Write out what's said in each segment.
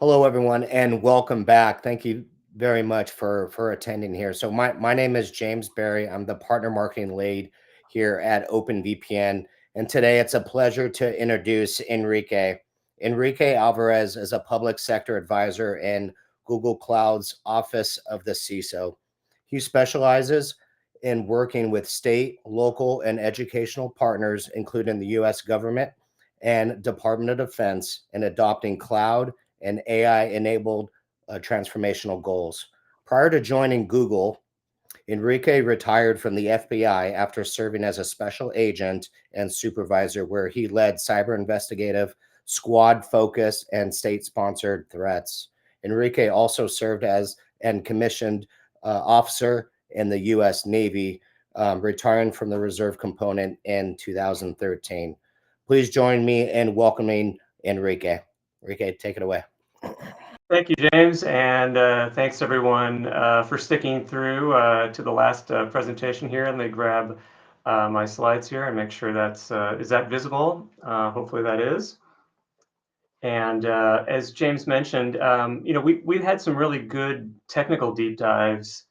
Hello, everyone, and welcome back. Thank you very much for attending here. So my name is James Barry. I'm the partner marketing lead here at OpenVPN, and today it's a pleasure to introduce Enrique. Enrique Alvarez is a public sector advisor in Google Cloud's Office of the CISO. He specializes in working with state, local, and educational partners, including the U.S. government and Department of Defense, in adopting cloud and AI-enabled transformational goals. Prior to joining Google, Enrique retired from the FBI after serving as a special agent and supervisor, where he led cyber investigative, squad focused, and state sponsored threats. Enrique also served as and commissioned officer in the U.S. Navy, retiring from the reserve component in 2013. Please join me in welcoming Enrique. Enrique, take it away. Thank you, James, and thanks everyone for sticking through to the last presentation here. Let me grab my slides here and make sure that's is that visible? Hopefully that is. And as James mentioned, we've had some really good technical deep dives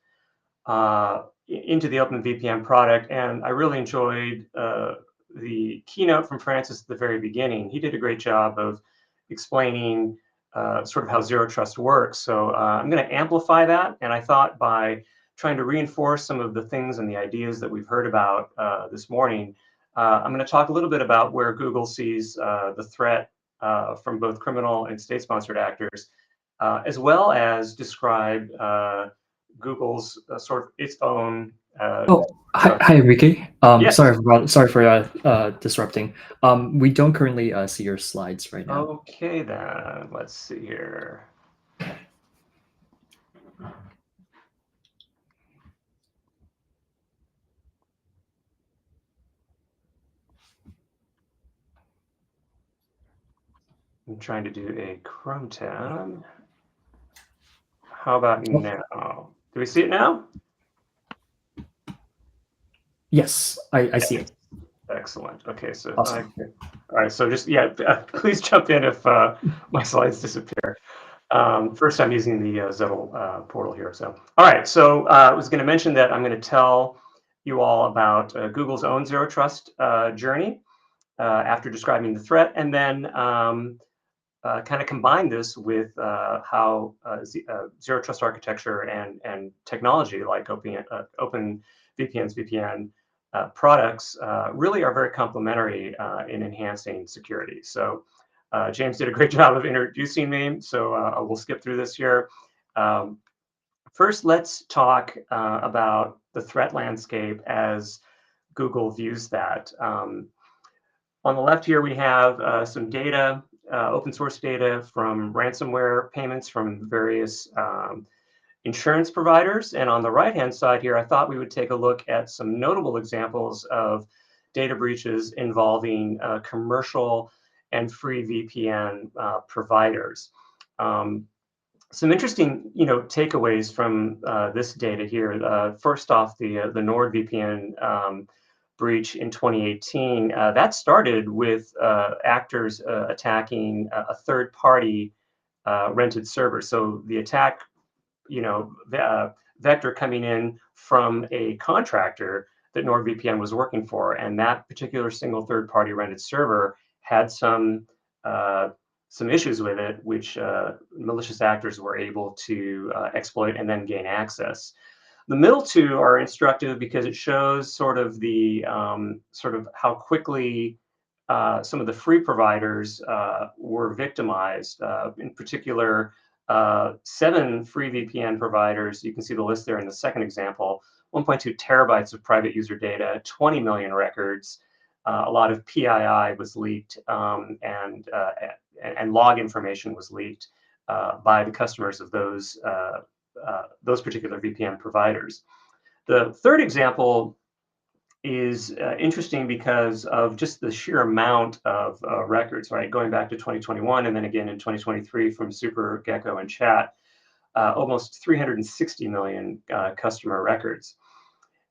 into the OpenVPN product, and I really enjoyed the keynote from Francis at the very beginning. He did a great job of explaining sort of how zero trust works. So I'm going to amplify that, and I thought by trying to reinforce some of the things and the ideas that we've heard about this morning, I'm going to talk a little bit about where Google sees the threat from both criminal and state-sponsored actors, as well as describe Google's sort of its own. Oh, hi, Enrique. Yes. Sorry for disrupting. We don't currently see your slides right now. Okay, then let's see here. I'm trying to do a Chrome tab. How about now? Do we see it now? Yes, I see it. Excellent. Okay, so Awesome. all right. So just please jump in if my slides disappear. First, I'm using the Zettel portal here. So all right. So I was going to mention that I'm going to tell you all about Google's own zero trust journey after describing the threat, and then kind of combine this with how zero trust architecture and technology like OpenVPN's VPN products really are very complementary in enhancing security. So James did a great job of introducing me, so we'll skip through this here. First, let's talk about the threat landscape as Google views that. On the left here, we have some data, open source data from ransomware payments from various insurance providers. And on the right-hand side here, I thought we would take a look at some notable examples of data breaches involving commercial and free VPN providers. Some interesting, takeaways from this data here. First off, the NordVPN breach in 2018. That started with actors attacking a third-party rented server. So the attack, vector coming in from a contractor that NordVPN was working for, and that particular single third-party rented server had some issues with it, which malicious actors were able to exploit and then gain access. The middle two are instructive because it shows sort of the sort of how quickly some of the free providers were victimized. In particular, 7 free VPN providers. You can see the list there in the second example. 1.2 terabytes of private user data, 20 million records. A lot of PII was leaked, and log information was leaked by the customers of those particular VPN providers. The third example is interesting because of just the sheer amount of records, right? Going back to 2021 and then again in 2023 from Super Gecko and Chat, almost 360 million customer records.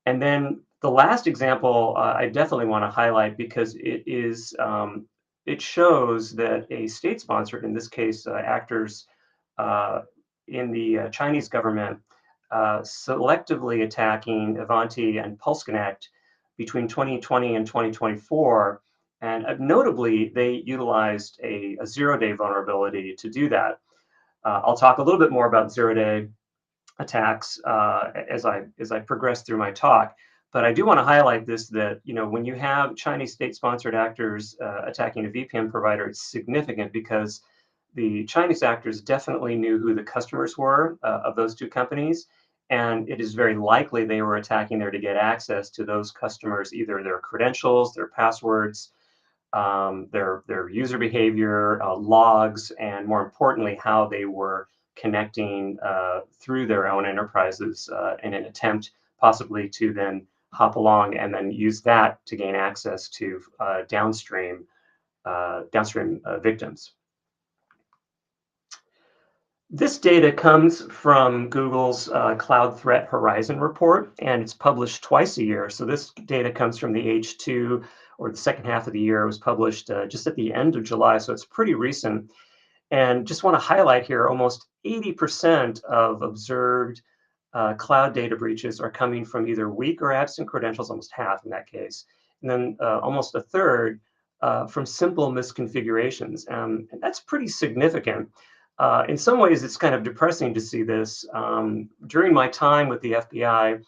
And then the last example I definitely want to highlight because it shows that a state-sponsored, in this case, actors in the Chinese government selectively attacking Avanti and PulseConnect between 2020 and 2024. And notably, they utilized a zero-day vulnerability to do that. I'll talk a little bit more about zero-day attacks as I progress through my talk. But I do want to highlight this, that when you have Chinese state-sponsored actors attacking a VPN provider, it's significant because the Chinese actors definitely knew who the customers were of those two companies, and it is very likely they were attacking there to get access to those customers, either their credentials, their passwords, their user behavior, logs, and more importantly, how they were connecting through their own enterprises in an attempt possibly to then hop along and then use that to gain access to downstream victims. This data comes from Google's Cloud Threat Horizon report, and it's published twice a year. So this data comes from the H2, or the second half of the year. It was published just at the end of July, so it's pretty recent. And just want to highlight here, almost 80% of observed cloud data breaches are coming from either weak or absent credentials, almost half in that case, and then almost a third from simple misconfigurations. And that's pretty significant. In some ways, it's kind of depressing to see this. During my time with the FBI,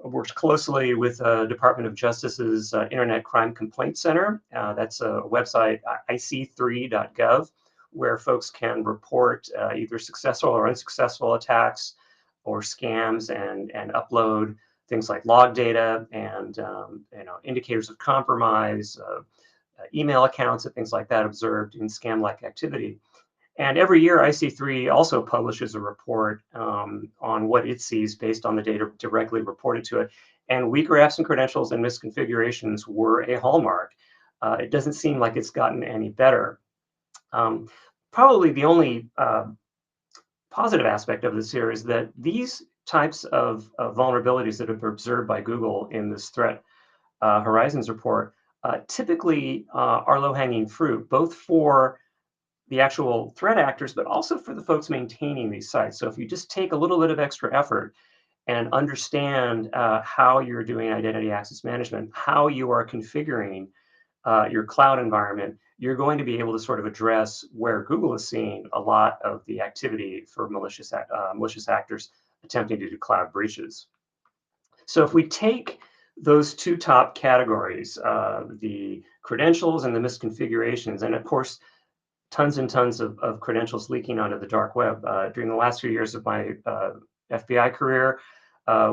I worked closely with Department of Justice's Internet Crime Complaint Center. That's a website, ic3.gov, where folks can report either successful or unsuccessful attacks or scams and upload things like log data and indicators of compromise, email accounts and things like that observed in scam-like activity. And every year, IC3 also publishes a report on what it sees based on the data directly reported to it. And weaker absent credentials and misconfigurations were a hallmark. It doesn't seem like it's gotten any better. Probably the only positive aspect of this here is that these types of vulnerabilities that have been observed by Google in this Threat Horizons report typically are low-hanging fruit, both for the actual threat actors, but also for the folks maintaining these sites. So if you just take a little bit of extra effort and understand how you're doing identity access management, how you are configuring your cloud environment, you're going to be able to sort of address where Google is seeing a lot of the activity for malicious actors attempting to do cloud breaches. So if we take those two top categories, the credentials and the misconfigurations, and of course, tons and tons of credentials leaking onto the dark web. During the last few years of my FBI career,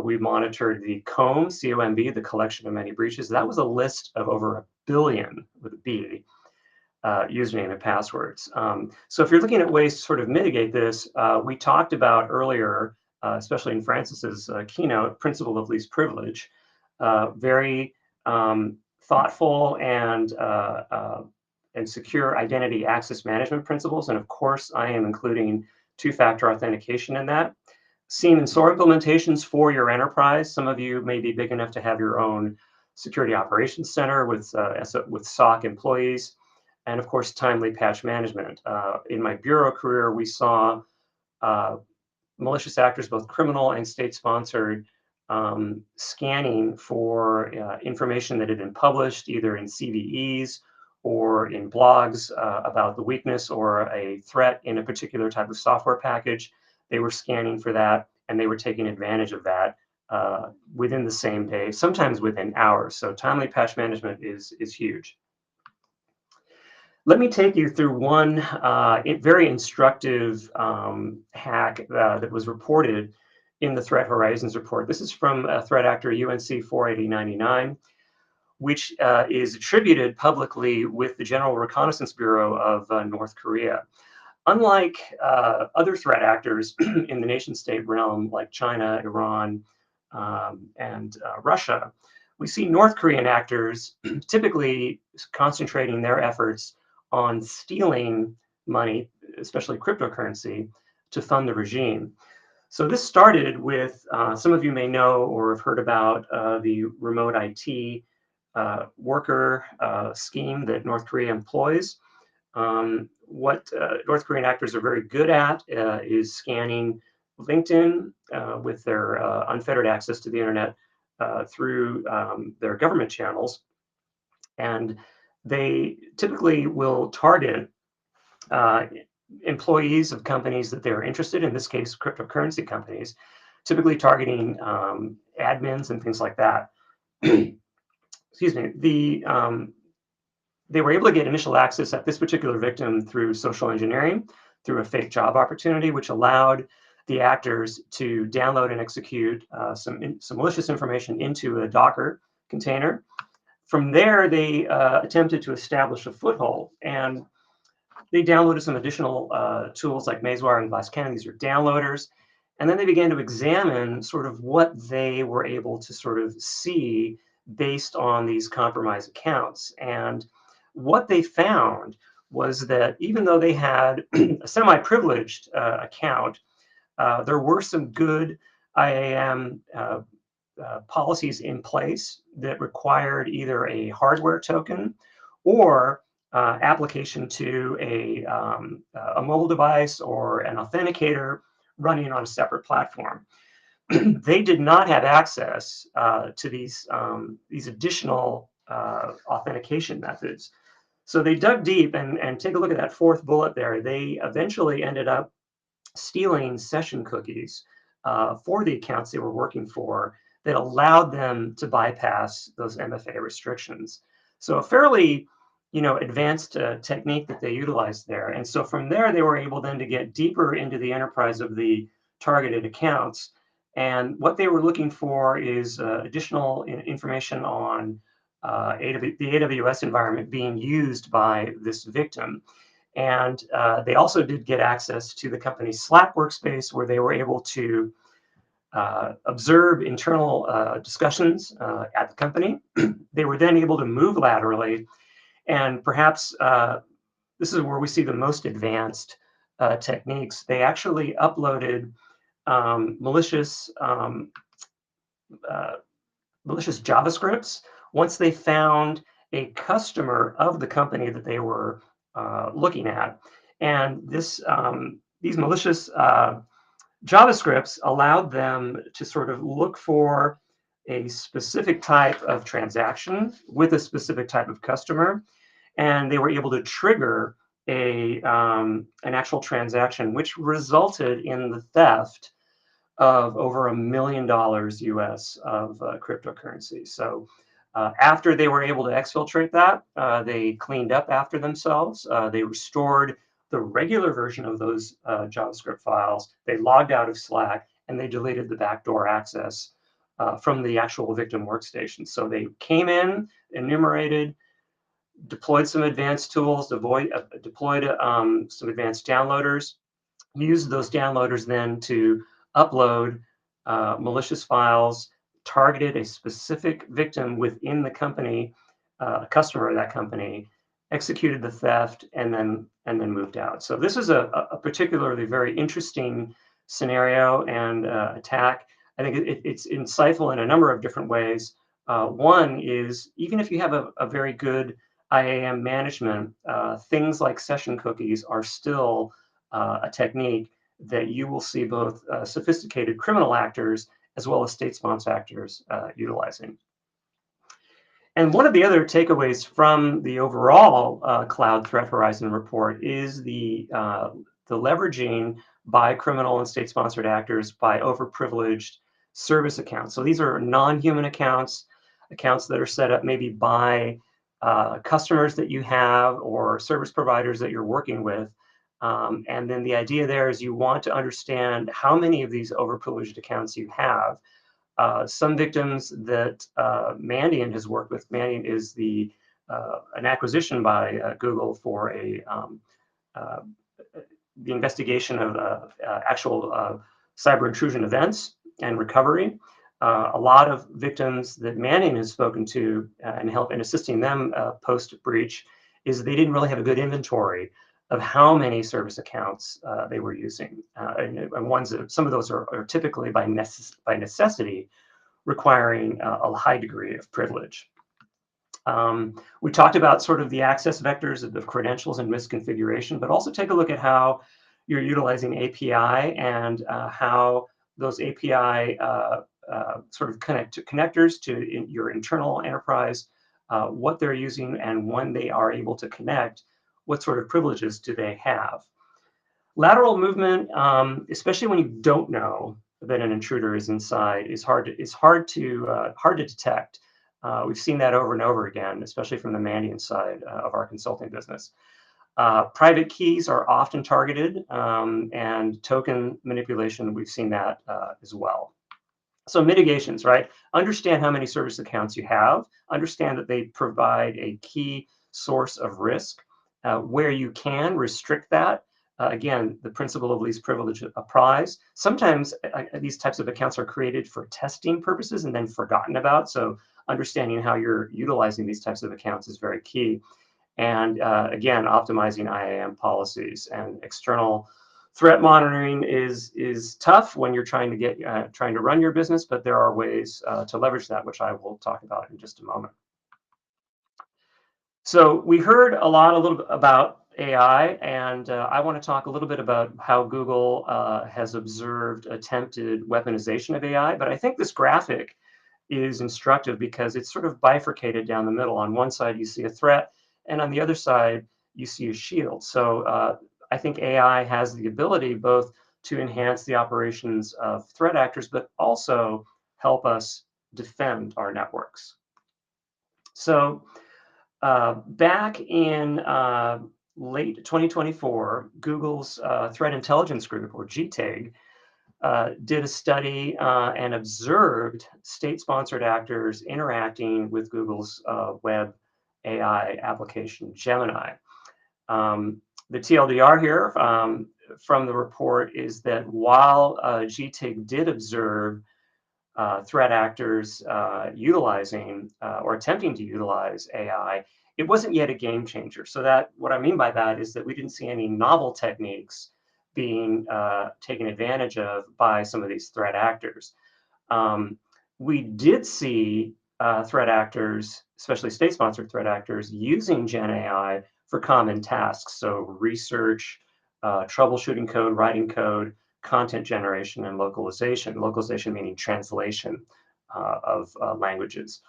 we monitored the COMB, the collection of many breaches. That was a list of over 1 billion, with a B, username and passwords. So if you're looking at ways to sort of mitigate this, we talked about earlier, especially in Francis's keynote, principle of least privilege. Very thoughtful and secure identity access management principles. And of course, I am including two-factor authentication in that. SIEM and SOAR implementations for your enterprise. Some of you may be big enough to have your own security operations center with SOC employees. And of course, timely patch management. In my bureau career, we saw malicious actors, both criminal and state-sponsored, scanning for information that had been published either in CVEs or in blogs about the weakness or a threat in a particular type of software package. They were scanning for that, and they were taking advantage of that within the same day, sometimes within hours. So timely patch management is huge. Let me take you through one very instructive hack that was reported in the Threat Horizons report. This is from a threat actor UNC 48099. Which is attributed publicly with the General Reconnaissance Bureau of North Korea. Unlike other threat actors in the nation-state realm, like China, Iran, and Russia, we see North Korean actors typically concentrating their efforts on stealing money, especially cryptocurrency, to fund the regime. So this started with, some of you may know or have heard about the remote IT worker scheme that North Korea employs. what North Korean actors are very good at is scanning LinkedIn with their unfettered access to the internet through their government channels. And they typically will target uh, employees of companies that they're interested in this case, cryptocurrency companies, typically targeting admins and things like that. Excuse me. They were able to get initial access at this particular victim through social engineering, through a fake job opportunity, which allowed the actors to download and execute some malicious information into a Docker container. From there, they attempted to establish a foothold, and they downloaded some additional tools like Mazewire and Glasscannon. These are downloaders. And then they began to examine sort of what they were able to sort of see based on these compromised accounts. And what they found was that even though they had a semi-privileged account, there were some good IAM policies in place that required either a hardware token or application to a mobile device or an authenticator running on a separate platform. They did not have access to these additional authentication methods. So they dug deep, and take a look at that fourth bullet there. They eventually ended up stealing session cookies for the accounts they were working for that allowed them to bypass those MFA restrictions. So a fairly, advanced technique that they utilized there. And so from there, they were able then to get deeper into the enterprise of the targeted accounts. And what they were looking for is additional information on the AWS environment being used by this victim. And they also did get access to the company's Slack workspace, where they were able to observe internal discussions at the company. They were then able to move laterally, and perhaps this is where we see the most advanced techniques. They actually uploaded malicious JavaScripts once they found a customer of the company that they were looking at. And these malicious JavaScripts allowed them to sort of look for a specific type of transaction with a specific type of customer, and they were able to trigger an actual transaction, which resulted in the theft of over $1 million US of cryptocurrency. So after they were able to exfiltrate that, they cleaned up after themselves. They restored the regular version of those JavaScript files. They logged out of Slack, and they deleted the backdoor access from the actual victim workstation. So they came in, enumerated, deployed some advanced tools, deployed some advanced downloaders, used those downloaders then to upload malicious files, targeted a specific victim within the company, a customer of that company, executed the theft, and then moved out. So this is a particularly very interesting scenario and attack. I think it's insightful in a number of different ways. One is, even if you have a very good IAM management, things like session cookies are still a technique that you will see both sophisticated criminal actors as well as state-sponsored actors utilizing. And one of the other takeaways from the overall Cloud Threat Horizon report is the leveraging by criminal and state-sponsored actors by overprivileged service accounts. So these are non-human accounts that are set up maybe by customers that you have or service providers that you're working with. And then the idea there is you want to understand how many of these overprivileged accounts you have. Some victims that Mandiant has worked with. Mandiant is an acquisition by Google for the investigation of actual cyber intrusion events and recovery. A lot of victims that Mandiant has spoken to and help in assisting them post breach is they didn't really have a good inventory of how many service accounts they were using, and some of those are typically by necessity requiring a high degree of privilege. We talked about sort of the access vectors of the credentials and misconfiguration, but also take a look at how you're utilizing API and how those API sort of connectors to your internal enterprise, what they're using, and when they are able to connect, what sort of privileges do they have. Lateral movement, especially when you don't know that an intruder is inside, is hard to detect. We've seen that over and over again, especially from the Mandiant side of our consulting business. Private keys are often targeted, and token manipulation, we've seen that as well. So mitigations, right? Understand how many service accounts you have. Understand that they provide a key source of risk. Where you can, restrict that. Again, the principle of least privilege applies. Sometimes these types of accounts are created for testing purposes and then forgotten about. So understanding how you're utilizing these types of accounts is very key. And again, optimizing IAM policies and external threat monitoring is tough when you're trying to run your business, but there are ways to leverage that, which I will talk about in just a moment. So we heard a little bit about AI, and I want to talk a little bit about how Google has observed attempted weaponization of AI. But I think this graphic is instructive because it's sort of bifurcated down the middle. On one side, you see a threat, and on the other side, you see a shield. So I think AI has the ability both to enhance the operations of threat actors, but also help us defend our networks. So back in late 2024, Google's Threat Intelligence Group, or GTIG, did a study and observed state-sponsored actors interacting with Google's web AI application, Gemini. The TLDR here from the report is that while GTIG did observe threat actors utilizing or attempting to utilize AI, it wasn't yet a game changer. So that what I mean by that is that we didn't see any novel techniques being taken advantage of by some of these threat actors. We did see threat actors, especially state-sponsored threat actors, using Gen AI for common tasks. So research, troubleshooting code, writing code, content generation, and localization. Localization meaning translation of languages.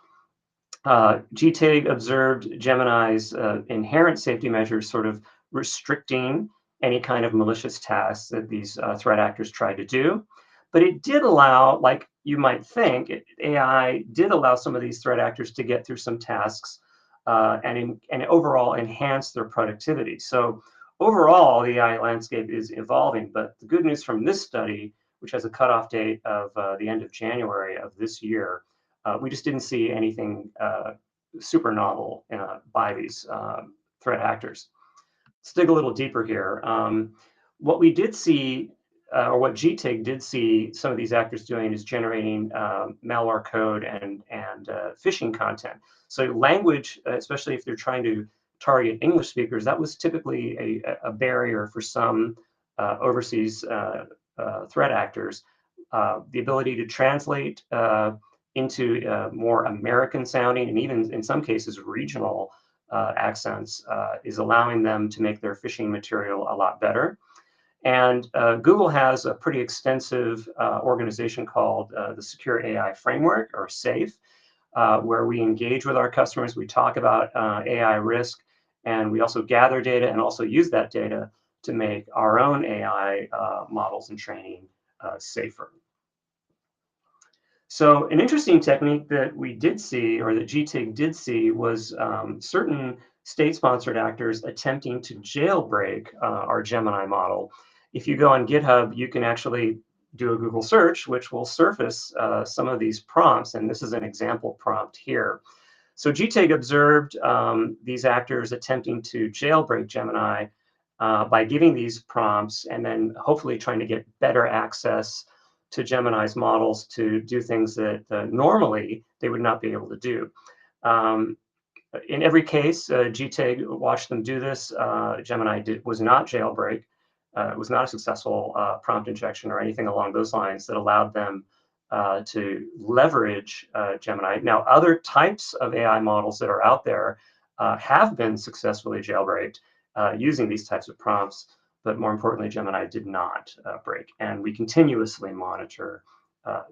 GTIG observed Gemini's inherent safety measures sort of restricting any kind of malicious tasks that these threat actors tried to do. But it did allow, like you might think, AI did allow some of these threat actors to get through some tasks and overall enhance their productivity. So overall, the AI landscape is evolving. But the good news from this study, which has a cutoff date of the end of January of this year, we just didn't see anything super novel by these threat actors. Let's dig a little deeper here. What we did see, or what GTIG did see some of these actors doing, is generating malware code and phishing content. So language, especially if they're trying to target English speakers, that was typically a barrier for some overseas threat actors. The ability to translate into more American sounding and even in some cases regional accents is allowing them to make their phishing material a lot better. And Google has a pretty extensive organization called the Secure AI Framework, or SAFE, where we engage with our customers. We talk about AI risk, and we also gather data and also use that data to make our own AI models and training safer. So an interesting technique that we did see, or that GTIG did see, was certain state-sponsored actors attempting to jailbreak our Gemini model. If you go on GitHub, you can actually do a Google search, which will surface some of these prompts, and this is an example prompt here. So GTIG observed these actors attempting to jailbreak Gemini by giving these prompts and then hopefully trying to get better access to Gemini's models to do things that normally they would not be able to do. In every case, GTIG watched them do this. Gemini was not jailbreak. It was not a successful prompt injection or anything along those lines that allowed them to leverage Gemini. Now, other types of AI models that are out there have been successfully jailbreaked using these types of prompts, but more importantly, Gemini did not break. And we continuously monitor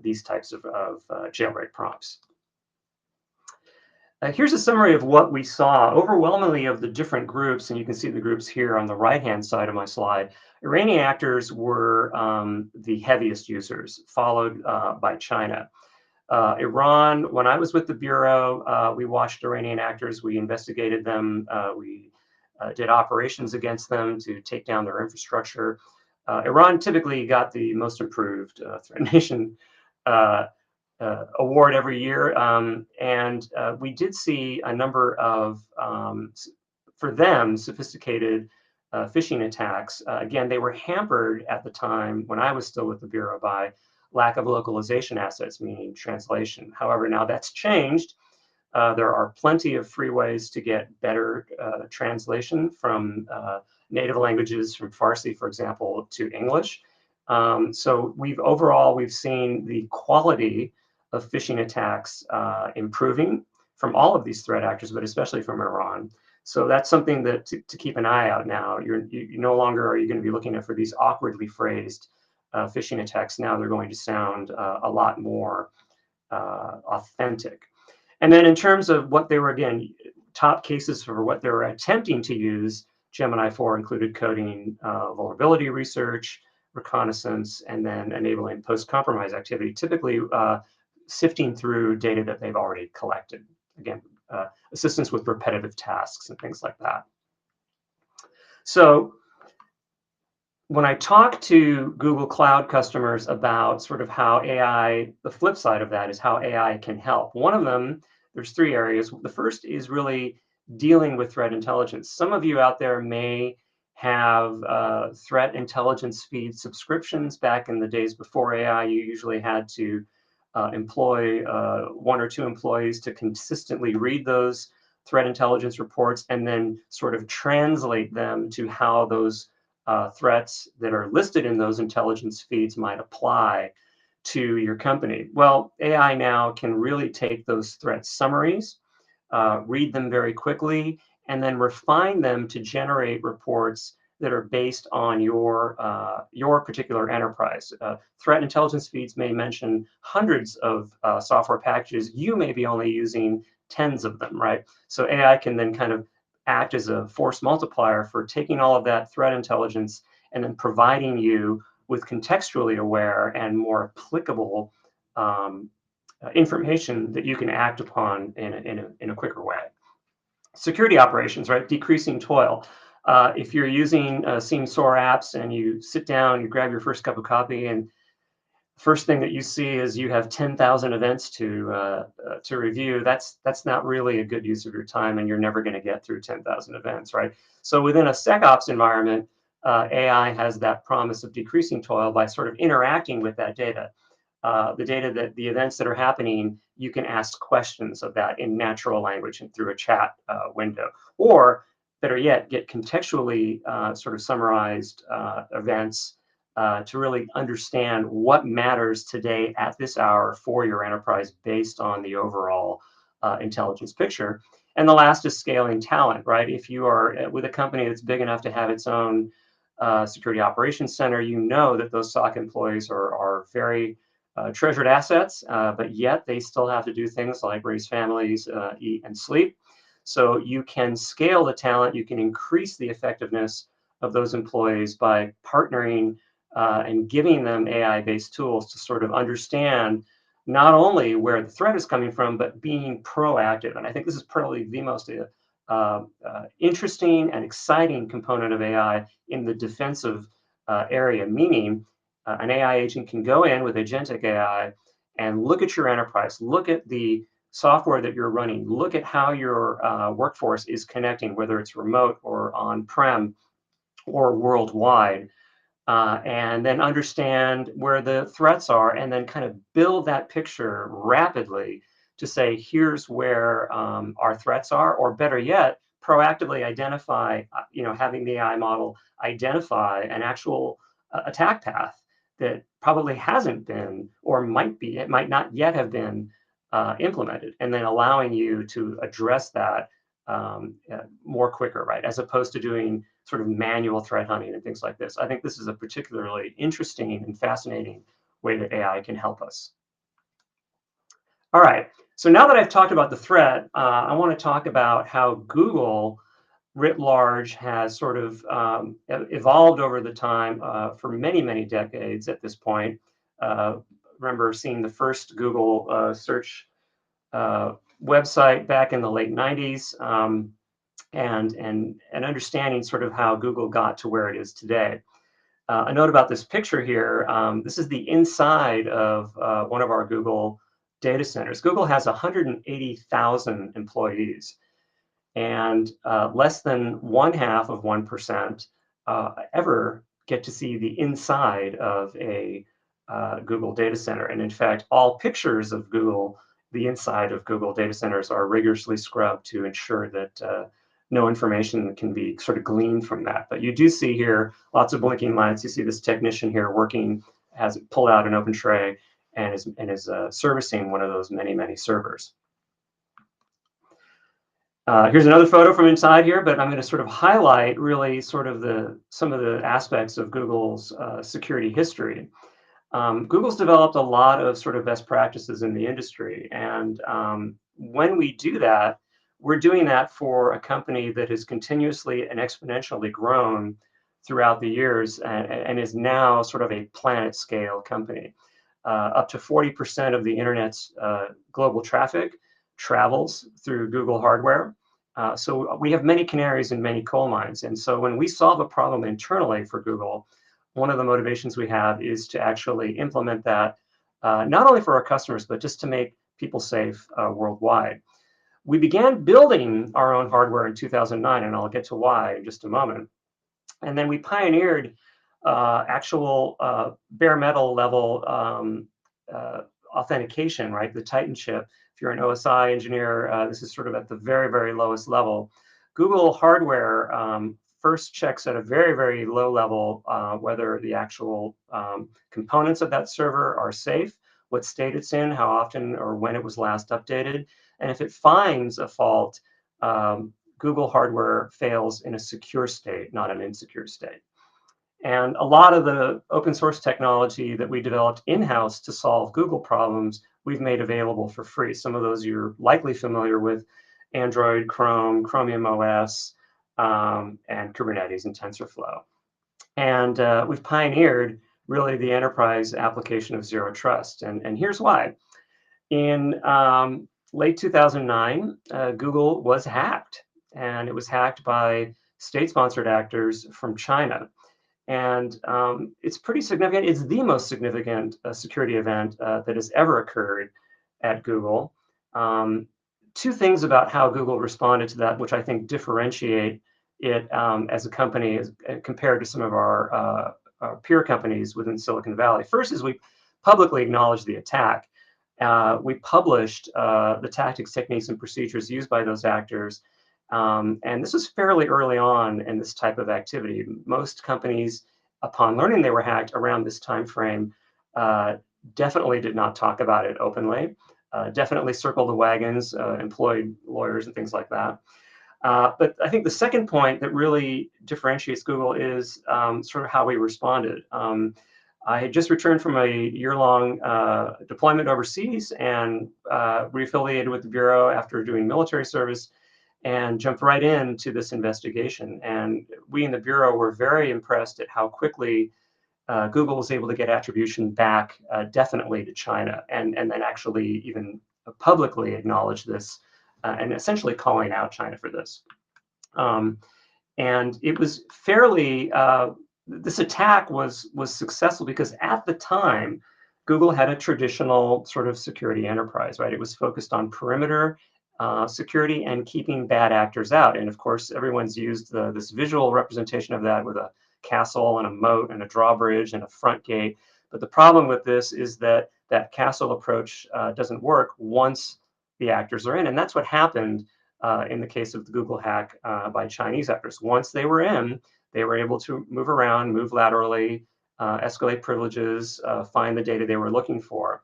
these types of jailbreak prompts. Here's a summary of what we saw overwhelmingly of the different groups, and you can see the groups here on the right-hand side of my slide. Iranian actors were the heaviest users, followed by China. Iran, when I was with the Bureau, we watched Iranian actors, we investigated them, we did operations against them to take down their infrastructure. Iran typically got the most improved threat nation award every year. And we did see a number of, for them, sophisticated phishing attacks. Again, they were hampered at the time when I was still with the Bureau by lack of localization assets, meaning translation. However, now that's changed. There are plenty of free ways to get better translation from native languages, from Farsi, for example, to English. So we've seen the quality of phishing attacks improving from all of these threat actors, but especially from Iran. So that's something that to keep an eye out now. You no longer are you going to be looking for these awkwardly phrased phishing attacks. Now they're going to sound a lot more authentic. And then in terms of what they were, again, top cases for what they were attempting to use Gemini for included coding vulnerability research, reconnaissance, and then enabling post-compromise activity, typically sifting through data that they've already collected. Again, assistance with repetitive tasks and things like that. So when I talk to Google Cloud customers about sort of how AI, the flip side of that is how AI can help. One of them, there's three areas. The first is really dealing with threat intelligence. Some of you out there may have threat intelligence feed subscriptions. Back in the days before AI, you usually had to employ 1 or 2 employees to consistently read those threat intelligence reports and then sort of translate them to how those threats that are listed in those intelligence feeds might apply to your company. Well, AI now can really take those threat summaries, read them very quickly, and then refine them to generate reports that are based on your particular enterprise. Threat intelligence feeds may mention hundreds of software packages. You may be only using tens of them, right? So AI can then kind of act as a force multiplier for taking all of that threat intelligence and then providing you with contextually aware and more applicable information that you can act upon in a quicker way. Security operations, right? Decreasing toil. If you're using Seam SOAR apps and you sit down, you grab your first cup of coffee, and first thing that you see is you have 10,000 events to review. That's not really a good use of your time, and you're never going to get through 10,000 events, right? So within a SecOps environment, AI has that promise of decreasing toil by sort of interacting with that data. The data that the events that are happening, you can ask questions of that in natural language and through a chat window, or better yet, get contextually sort of summarized events to really understand what matters today at this hour for your enterprise based on the overall intelligence picture. And the last is scaling talent, right? If you are with a company that's big enough to have its own security operations center, you know that those SOC employees are very treasured assets, but yet they still have to do things like raise families, eat and sleep. So you can scale the talent, you can increase the effectiveness of those employees by partnering and giving them AI-based tools to sort of understand not only where the threat is coming from, but being proactive. And I think this is probably the most interesting and exciting component of AI in the defensive area, meaning an AI agent can go in with agentic AI and look at your enterprise, look at the software that you're running, look at how your workforce is connecting, whether it's remote or on-prem or worldwide, and then understand where the threats are, and then kind of build that picture rapidly to say, here's where our threats are, or better yet, proactively identify, having the AI model identify an actual attack path that probably hasn't been, or it might not yet have been implemented, and then allowing you to address that more quicker, right? As opposed to doing sort of manual threat hunting and things like this. I think this is a particularly interesting and fascinating way that AI can help us. All right, so now that I've talked about the threat, I want to talk about how Google writ large has sort of evolved over the time for many, many decades at this point. Remember seeing the first Google search website back in the late 90s, and understanding sort of how Google got to where it is today. A note about this picture here, this is the inside of one of our Google data centers. Google has 180,000 employees, and less than 1/2 of 1% ever get to see the inside of a Google data center. And in fact, all pictures of the inside of Google data centers are rigorously scrubbed to ensure that no information can be sort of gleaned from that. But you do see here lots of blinking lights. You see this technician here working, has pulled out an open tray and is servicing one of those many, many servers. Here's another photo from inside here, but I'm going to sort of highlight really sort of some of the aspects of Google's security history. Google's developed a lot of sort of best practices in the industry, and when we do that, we're doing that for a company that has continuously and exponentially grown throughout the years, and is now sort of a planet scale company. Up to 40% of the internet's global traffic travels through Google hardware. So we have many canaries in many coal mines. And so when we solve a problem internally for Google, one of the motivations we have is to actually implement that, not only for our customers, but just to make people safe worldwide. We began building our own hardware in 2009, and I'll get to why in just a moment. And then we pioneered actual bare metal level authentication, right? The Titan chip. If you're an OSI engineer, this is sort of at the very, very lowest level. Google hardware first checks at a very, very low level whether the actual components of that server are safe, what state it's in, how often or when it was last updated. And if it finds a fault, Google hardware fails in a secure state, not an insecure state. And a lot of the open source technology that we developed in-house to solve Google problems, we've made available for free. Some of those you're likely familiar with: Android, Chrome, Chromium OS, and Kubernetes and TensorFlow. And we've pioneered really the enterprise application of zero trust. And here's why. In late 2009, Google was hacked, and it was hacked by state-sponsored actors from China. And it's pretty significant. It's the most significant security event that has ever occurred at Google. Two things about how Google responded to that, which I think differentiate it as a company compared to some of our peer companies within Silicon Valley. First is we publicly acknowledged the attack. We published the tactics, techniques, and procedures used by those actors. And this was fairly early on in this type of activity. Most companies, upon learning they were hacked around this time frame, definitely did not talk about it openly, definitely circled the wagons, employed lawyers and things like that. But I think the second point that really differentiates Google is sort of how we responded. I had just returned from a year-long deployment overseas and reaffiliated with the Bureau after doing military service, and jumped right into this investigation. And we in the Bureau were very impressed at how quickly Google was able to get attribution back definitely to China, and then actually even publicly acknowledge this and essentially calling out China for this. And it was fairly, this attack was successful because at the time, Google had a traditional sort of security enterprise, right? It was focused on perimeter security and keeping bad actors out. And of course, everyone's used this visual representation of that with a castle and a moat and a drawbridge and a front gate. But the problem with this is that that castle approach doesn't work once the actors are in. And that's what happened in the case of the Google hack by Chinese actors. Once they were in, they were able to move around, move laterally, escalate privileges, find the data they were looking for,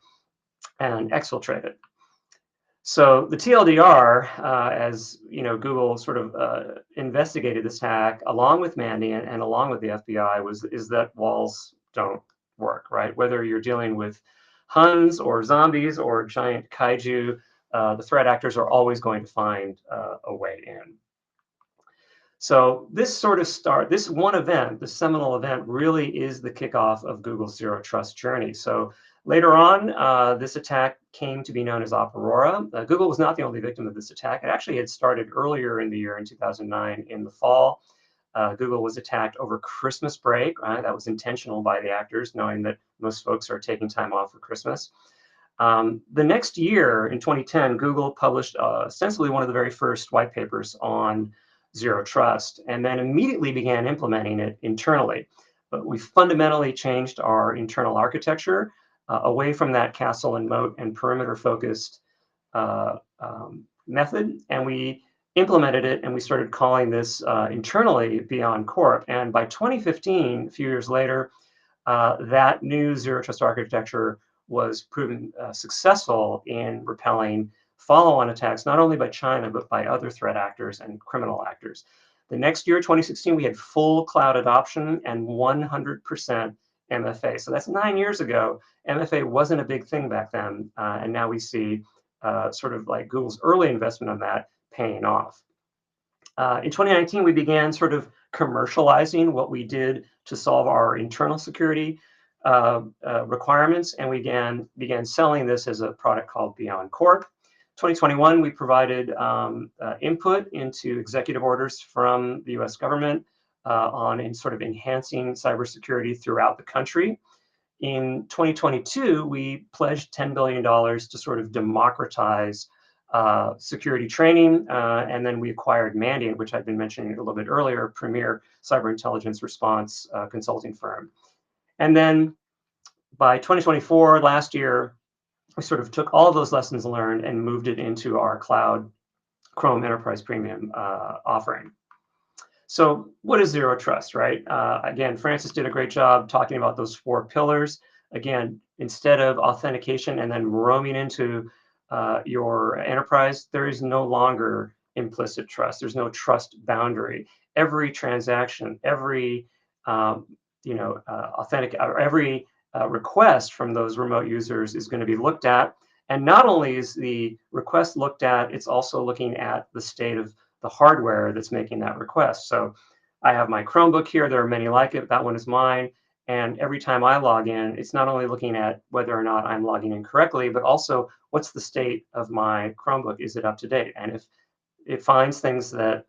and exfiltrate it. So the TLDR, as you know, Google sort of investigated this hack along with Mandy and along with the FBI, is that walls don't work, right? Whether you're dealing with Huns or zombies or giant kaiju, the threat actors are always going to find a way in. So this one event, the seminal event, really is the kickoff of Google's zero trust journey. So later on, this attack came to be known as Aurora. Google was not the only victim of this attack. It actually had started earlier in the year, in 2009, in the fall. Google was attacked over Christmas break. That was intentional by the actors, knowing that most folks are taking time off for Christmas. The next year, in 2010, Google published ostensibly one of the very first white papers on zero trust, and then immediately began implementing it internally. But we fundamentally changed our internal architecture away from that castle and moat and perimeter focused method, and we implemented it, and we started calling this internally Beyond Corp. And by 2015, a few years later, that new zero trust architecture was proven successful in repelling follow-on attacks, not only by China, but by other threat actors and criminal actors. The next year, 2016, we had full cloud adoption and 100% MFA. So that's 9 years ago. MFA wasn't a big thing back then. And now we see sort of like Google's early investment on that paying off. In 2019, we began sort of commercializing what we did to solve our internal security requirements, and we began selling this as a product called Beyond Corp. 2021, we provided input into executive orders from the US government on sort of enhancing cybersecurity throughout the country. In 2022, we pledged $10 billion to sort of democratize security training, and then we acquired Mandy, which I've been mentioning a little bit earlier, premier cyber intelligence response consulting firm. And then by 2024, last year, we sort of took all of those lessons learned and moved it into our cloud Chrome Enterprise Premium offering. So what is zero trust, right? Again, Francis did a great job talking about those 4 pillars. Again, instead of authentication and then roaming into your enterprise, there is no longer implicit trust. There's no trust boundary. Every transaction, every every request from those remote users is going to be looked at. And not only is the request looked at, it's also looking at the state of the hardware that's making that request. So I have my Chromebook here. There are many like it. That one is mine. And every time I log in, it's not only looking at whether or not I'm logging in correctly, but also what's the state of my Chromebook? Is it up to date? And if it finds things that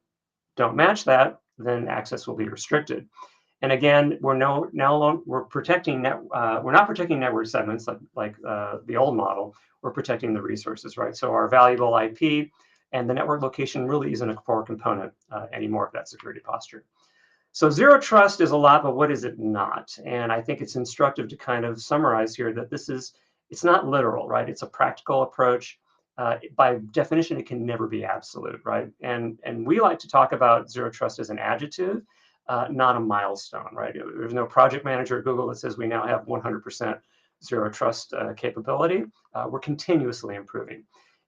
don't match that, then access will be restricted. And again, we're not protecting network segments like the old model. We're protecting the resources, right? So our valuable IP and the network location really isn't a core component anymore of that security posture. So zero trust is a lot, but what is it not? And I think it's instructive to kind of summarize here that it's not literal, right? It's a practical approach. By definition, it can never be absolute, right? And we like to talk about zero trust as an adjective, not a milestone, right? There's no project manager at Google that says we now have 100% zero trust capability. We're continuously improving.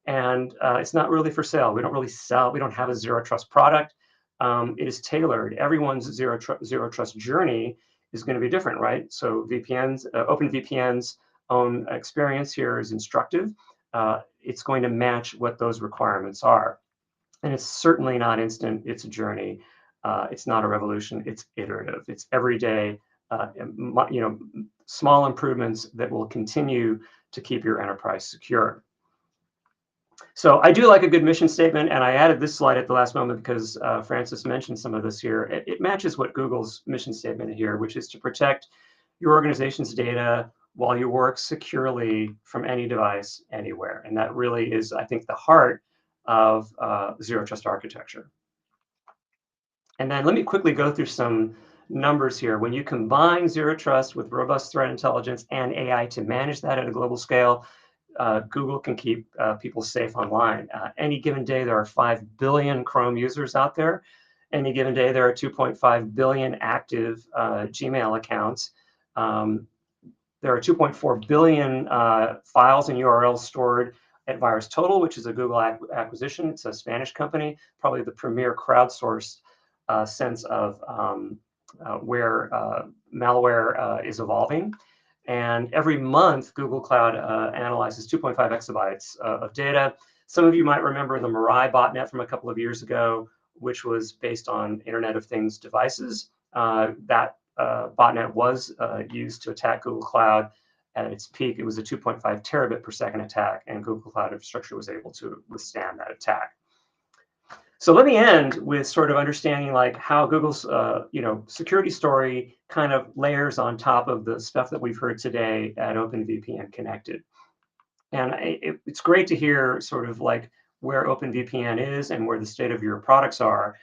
And it's not really for sale. We don't really sell. We don't have a zero trust product. It is tailored. Everyone's zero trust journey is going to be different, right? So VPNs, OpenVPN's own experience here is instructive. It's going to match what those requirements are. And it's certainly not instant. It's a journey. It's not a revolution. It's iterative. It's everyday, small improvements that will continue to keep your enterprise secure. So I do like a good mission statement, and I added this slide at the last moment because Francis mentioned some of this here. It matches what Google's mission statement here, which is to protect your organization's data while you work securely from any device, anywhere. And that really is, I think, the heart of zero trust architecture. And then let me quickly go through some numbers here. When you combine zero trust with robust threat intelligence and AI to manage that at a global scale, Google can keep people safe online. Any given day, there are 5 billion Chrome users out there. Any given day, there are 2.5 billion active Gmail accounts. There are 2.4 billion files and URLs stored at VirusTotal, which is a Google acquisition. It's a Spanish company, probably the premier crowdsourced sense of where malware is evolving. And every month, Google Cloud analyzes 2.5 exabytes of data. Some of you might remember the Mirai botnet from a couple of years ago, which was based on Internet of Things devices. That botnet was used to attack Google Cloud at its peak. It was a 2.5 terabit per second attack, and Google Cloud infrastructure was able to withstand that attack. So let me end with sort of understanding like how Google's security story kind of layers on top of the stuff that we've heard today at OpenVPN Connected. And it's great to hear sort of like where OpenVPN is and where the state of your products are,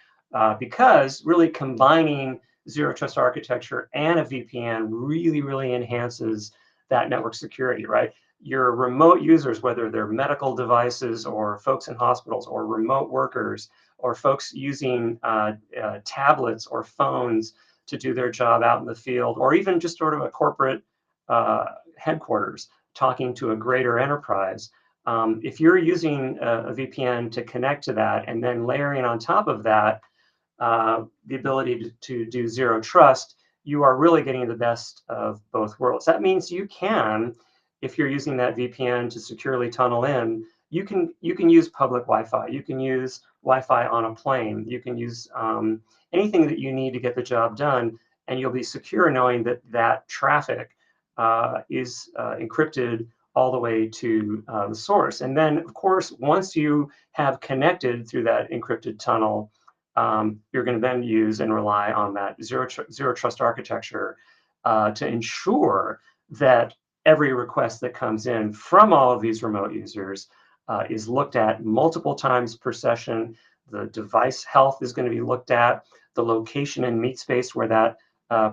because really combining zero trust architecture and a VPN really, really enhances that network security, right? Your remote users, whether they're medical devices or folks in hospitals or remote workers or folks using tablets or phones to do their job out in the field, or even just sort of a corporate headquarters talking to a greater enterprise. If you're using a VPN to connect to that and then layering on top of that the ability to do zero trust, you are really getting the best of both worlds. That means you can, if you're using that VPN to securely tunnel in, you can use public Wi-Fi. You can use Wi-Fi on a plane. You can use anything that you need to get the job done, and you'll be secure knowing that that traffic is encrypted all the way to the source. And then, of course, once you have connected through that encrypted tunnel, you're going to then use and rely on that zero trust architecture to ensure that every request that comes in from all of these remote users is looked at multiple times per session. The device health is going to be looked at, the location and meet space where that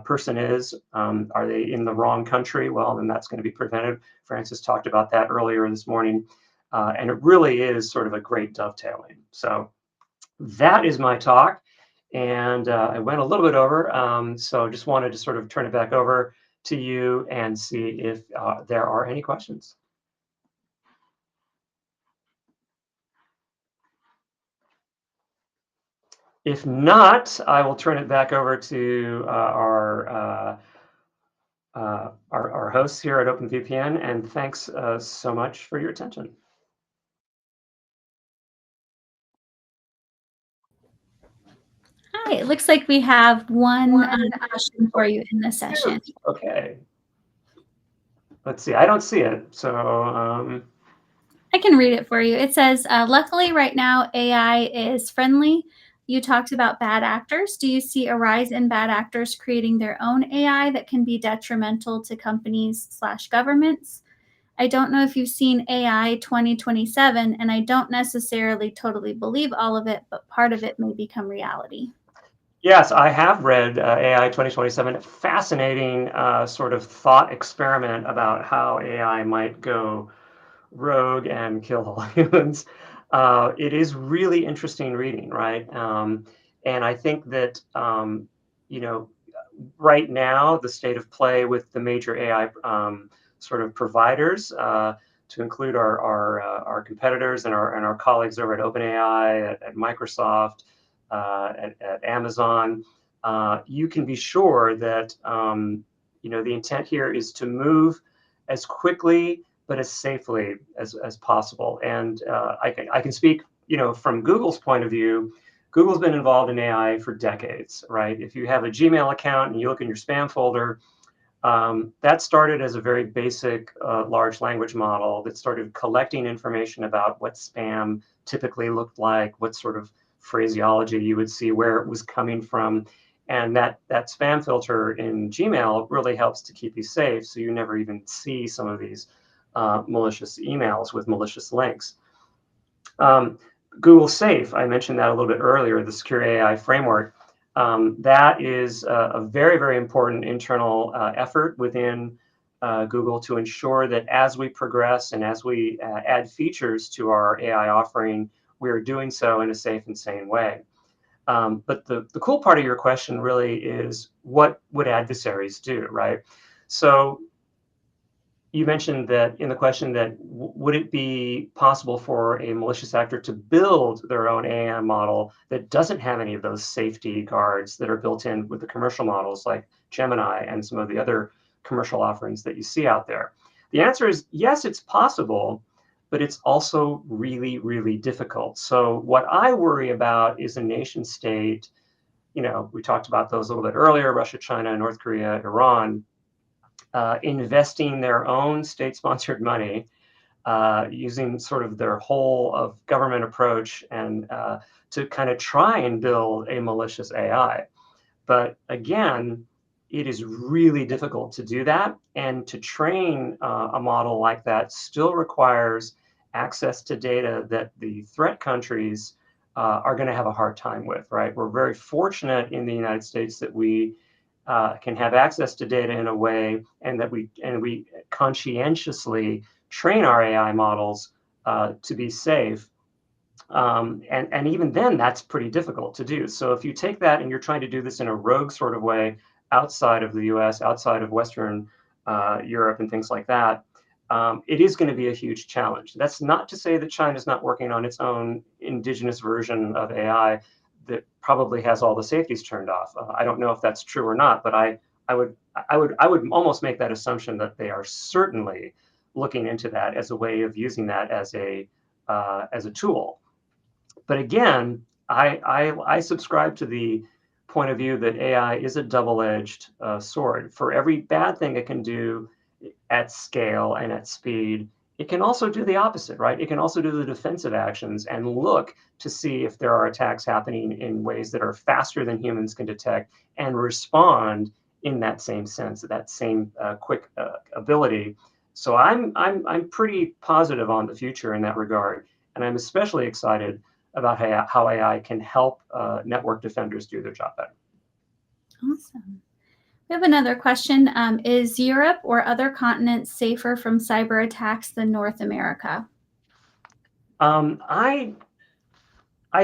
person is. Are they in the wrong country? Well, then that's going to be prevented. Francis talked about that earlier this morning. And it really is sort of a great dovetailing. So that is my talk. And I went a little bit over. So just wanted to sort of turn it back over to you and see if there are any questions. If not, I will turn it back over to our hosts here at OpenVPN, and thanks so much for your attention. Hi, it looks like we have one question for you in this session. Okay. Let's see. I don't see it, so I can read it for you. It says, luckily right now AI is friendly. You talked about bad actors. Do you see a rise in bad actors creating their own AI that can be detrimental to companies/governments? I don't know if you've seen AI 2027, and I don't necessarily totally believe all of it, but part of it may become reality. yes, I have read AI 2027. Fascinating sort of thought experiment about how AI might go rogue and kill all humans. It is really interesting reading, right? And I think that right now the state of play with the major AI sort of providers, to include our competitors and our colleagues over at OpenAI, at Microsoft, at Amazon, you can be sure that the intent here is to move as quickly but as safely as possible. And I can speak, from Google's point of view. Google's been involved in AI for decades, right? If you have a Gmail account and you look in your spam folder, that started as a very basic large language model that started collecting information about what spam typically looked like, what sort of phraseology you would see, where it was coming from. And that spam filter in Gmail really helps to keep you safe, so you never even see some of these malicious emails with malicious links. Google Safe, I mentioned that a little bit earlier, the secure AI framework. That is a very, very important internal effort within Google to ensure that as we progress and as we add features to our AI offering, we are doing so in a safe and sane way. But the cool part of your question really is, what would adversaries do, right? So you mentioned that in the question that would it be possible for a malicious actor to build their own AI model that doesn't have any of those safety guards that are built in with the commercial models like Gemini and some of the other commercial offerings that you see out there? The answer is yes, it's possible, but it's also really, really difficult. So what I worry about is a nation state, we talked about those a little bit earlier, Russia, China, North Korea, Iran, investing their own state-sponsored money, using sort of their whole of government approach and to kind of try and build a malicious AI. But again, it is really difficult to do that. And to train a model like that still requires access to data that the threat countries are going to have a hard time with, right? We're very fortunate in the United States that we can have access to data in a way, and that we conscientiously train our AI models to be safe. And even then, that's pretty difficult to do. So if you take that and you're trying to do this in a rogue sort of way outside of the US, outside of Western Europe and things like that, it is going to be a huge challenge. That's not to say that China's not working on its own indigenous version of AI that probably has all the safeties turned off. I don't know if that's true or not, but I would almost make that assumption that they are certainly looking into that as a way of using that as a tool. But again, I subscribe to the point of view that AI is a double-edged sword. For every bad thing it can do at scale and at speed, it can also do the opposite, right? It can also do the defensive actions and look to see if there are attacks happening in ways that are faster than humans can detect and respond in that same sense, that same quick ability. So I'm pretty positive on the future in that regard, and I'm especially excited about how AI can help network defenders do their job better. Awesome. We have another question. Is Europe or other continents safer from cyber attacks than North America? I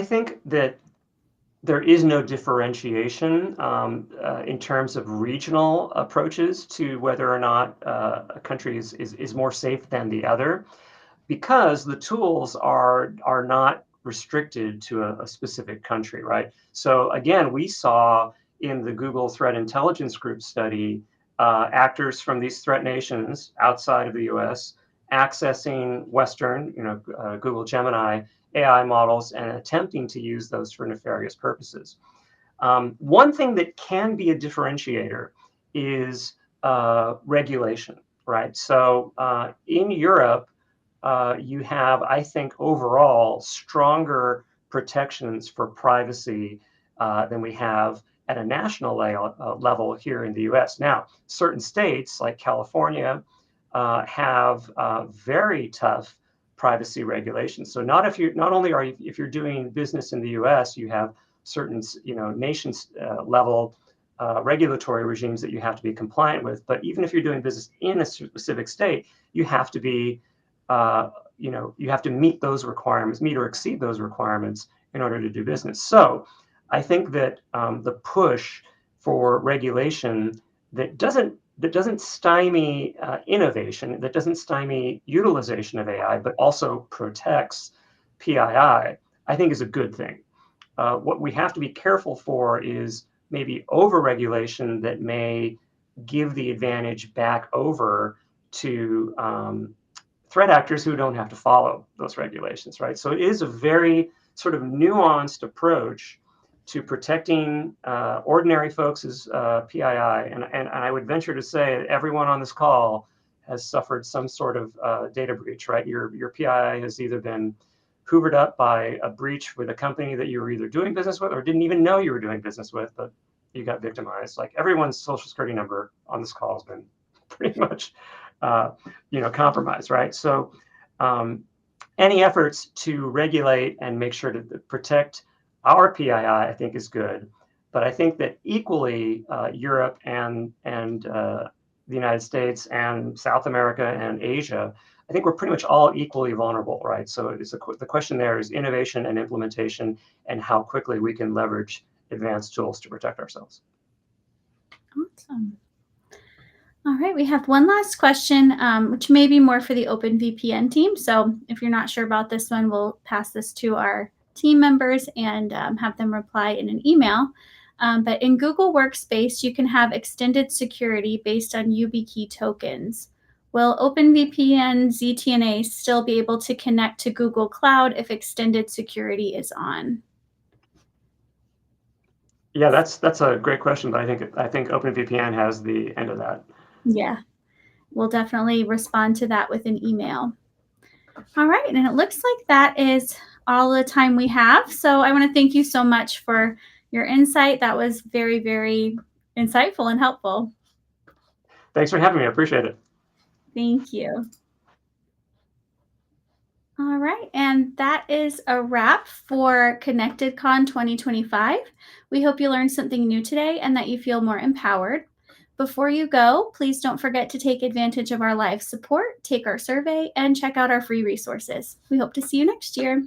think that there is no differentiation in terms of regional approaches to whether or not a country is more safe than the other, because the tools are not restricted to a specific country, right? So again, we saw in the Google Threat Intelligence Group study, actors from these threat nations outside of the US accessing Western, Google Gemini AI models and attempting to use those for nefarious purposes. One thing that can be a differentiator is regulation, right? So in Europe, you have, I think, overall stronger protections for privacy than we have at a national level here in the US. Now, certain states like California have very tough privacy regulations. So not only are you, if you're doing business in the US, you have certain nations level regulatory regimes that you have to be compliant with, but even if you're doing business in a specific state, you have to be you have to meet those requirements, meet or exceed those requirements in order to do business. So I think that the push for regulation that doesn't stymie innovation, that doesn't stymie utilization of AI, but also protects PII, I think is a good thing. What we have to be careful for is maybe over-regulation that may give the advantage back over to threat actors who don't have to follow those regulations, right? So it is a very sort of nuanced approach to protecting ordinary folks' PII. And I would venture to say that everyone on this call has suffered some sort of data breach, right? Your PII has either been hoovered up by a breach with a company that you were either doing business with or didn't even know you were doing business with, but you got victimized. Like everyone's social security number on this call has been pretty much compromised, right? So any efforts to regulate and make sure to protect our PII, I think, is good. But I think that equally Europe and the United States and South America and Asia, I think we're pretty much all equally vulnerable, right? So the question there is innovation and implementation and how quickly we can leverage advanced tools to protect ourselves. Awesome. All right, we have one last question, which may be more for the OpenVPN team. So if you're not sure about this one, we'll pass this to our team members and have them reply in an email. But in Google Workspace, you can have extended security based on YubiKey tokens. Will OpenVPN ZTNA still be able to connect to Google Cloud if extended security is on? Yeah, that's a great question, but I think OpenVPN has the end of that. Yeah, we'll definitely respond to that with an email. All right, and it looks like that is all the time we have. So I want to thank you so much for your insight. That was very, very insightful and helpful. Thanks for having me. I appreciate it. Thank you. All right, and that is a wrap for ConnectedCon 2025. We hope you learned something new today and that you feel more empowered. Before you go, please don't forget to take advantage of our live support, take our survey, and check out our free resources. We hope to see you next year.